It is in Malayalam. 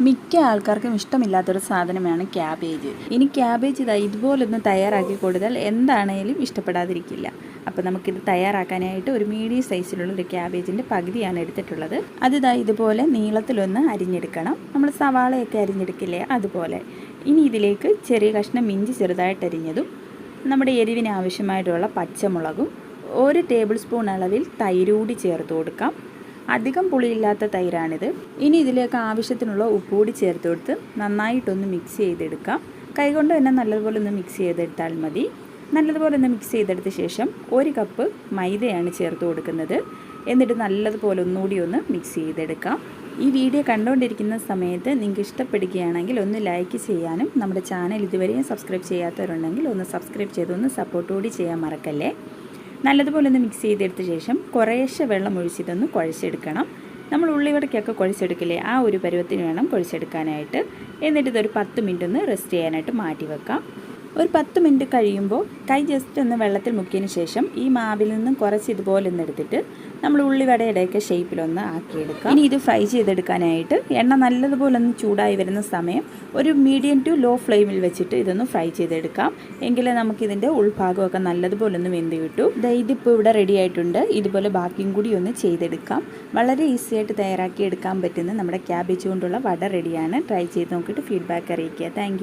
മിക്ക ആൾക്കാർക്കും ഇഷ്ടമില്ലാത്തൊരു സാധനമാണ് ക്യാബേജ്. ഇനി ക്യാബേജ് ഇതുപോലൊന്ന് തയ്യാറാക്കി കൊടുത്താൽ എന്താണേലും ഇഷ്ടപ്പെടാതിരിക്കില്ല. അപ്പോൾ നമുക്കിത് തയ്യാറാക്കാനായിട്ട് ഒരു മീഡിയം സൈസിലുള്ള ഒരു ക്യാബേജിൻ്റെ പകുതിയാണ് എടുത്തിട്ടുള്ളത്. ഇതുപോലെ നീളത്തിലൊന്ന് അരിഞ്ഞെടുക്കണം. നമ്മൾ സവാളയൊക്കെ അരിഞ്ഞെടുക്കില്ലേ അതുപോലെ. ഇനി ഇതിലേക്ക് ചെറിയ കഷ്ണം ഇഞ്ചി ചെറുതായിട്ട് അരിഞ്ഞതും നമ്മുടെ എരിവിന് ആവശ്യമായിട്ടുള്ള പച്ചമുളകും 1 ടേബിൾ സ്പൂൺ അളവിൽ തൈര് കൂടി ചേർത്ത് കൊടുക്കാം. അധികം പുളിയില്ലാത്ത തൈരാണിത്. ഇനി ഇതിലേക്ക് ആവശ്യത്തിനുള്ള ഉപ്പ് കൂടി ചേർത്ത് കൊടുത്ത് നന്നായിട്ടൊന്ന് മിക്സ് ചെയ്തെടുക്കാം. കൈകൊണ്ട് തന്നെ നല്ലതുപോലെ ഒന്ന് മിക്സ് ചെയ്തെടുത്താൽ മതി. നല്ലതുപോലെ ഒന്ന് മിക്സ് ചെയ്തെടുത്ത ശേഷം 1 കപ്പ് മൈദയാണ് ചേർത്ത് കൊടുക്കുന്നത്. എന്നിട്ട് നല്ലതുപോലെ ഒന്നുകൂടി ഒന്ന് മിക്സ് ചെയ്തെടുക്കാം. ഈ വീഡിയോ കണ്ടുകൊണ്ടിരിക്കുന്ന സമയത്ത് നിങ്ങൾക്ക് ഇഷ്ടപ്പെടുകയാണെങ്കിൽ ഒന്ന് ലൈക്ക് ചെയ്യാനും നമ്മുടെ ചാനൽ ഇതുവരെയും സബ്സ്ക്രൈബ് ചെയ്യാത്തവരുണ്ടെങ്കിൽ ഒന്ന് സബ്സ്ക്രൈബ് ചെയ്തൊന്ന് സപ്പോർട്ട് കൂടി ചെയ്യാൻ മറക്കല്ലേ. നല്ലതുപോലെ ഒന്ന് മിക്സ് ചെയ്തെടുത്ത ശേഷം കുറേശ്ശെ വെള്ളം ഒഴിച്ചിട്ടൊന്ന് കുഴച്ചെടുക്കണം. നമ്മൾ ഉള്ളിവടയ്ക്കൊക്കെ കുഴച്ചെടുക്കില്ലേ, ആ ഒരു പരുവത്തിന് വേണം കുഴച്ചെടുക്കാനായിട്ട്. എന്നിട്ട് ഇതൊരു 10 മിനിറ്റ് ഒന്ന് റെസ്റ്റ് ചെയ്യാനായിട്ട് മാറ്റി വെക്കാം. ഒരു 10 മിനിറ്റ് കഴിയുമ്പോൾ കൈ ജസ്റ്റ് ഒന്ന് വെള്ളത്തിൽ മുക്കിയതിന് ശേഷം ഈ മാവിൽ നിന്നും കുറച്ച് ഇതുപോലെ ഒന്ന് എടുത്തിട്ട് നമ്മൾ ഉള്ളിവടയുടെയൊക്കെ ഷേപ്പിലൊന്ന് ആക്കിയെടുക്കാം. ഇനി ഇത് ഫ്രൈ ചെയ്തെടുക്കാനായിട്ട് എണ്ണ നല്ലതുപോലെ ഒന്ന് ചൂടായി വരുന്ന സമയം ഒരു മീഡിയം ടു ലോ ഫ്ലെയിമിൽ വെച്ചിട്ട് ഇതൊന്ന് ഫ്രൈ ചെയ്തെടുക്കാം. എങ്കിലേ നമുക്കിതിൻ്റെ ഉൾഭാഗമൊക്കെ നല്ലതുപോലെ ഒന്ന് വെന്ത് കിട്ടും. ഇതിപ്പോൾ ഇവിടെ റെഡി ആയിട്ടുണ്ട്. ഇതുപോലെ ബാക്കിയും കൂടി ഒന്ന് ചെയ്തെടുക്കാം. വളരെ ഈസി ആയിട്ട് തയ്യാറാക്കി എടുക്കാൻ പറ്റുന്ന നമ്മുടെ ക്യാബേജ് കൊണ്ടുള്ള വട റെഡിയാണ്. ട്രൈ ചെയ്ത് നോക്കിയിട്ട് ഫീഡ്ബാക്ക് അറിയിക്കുക. Thank you.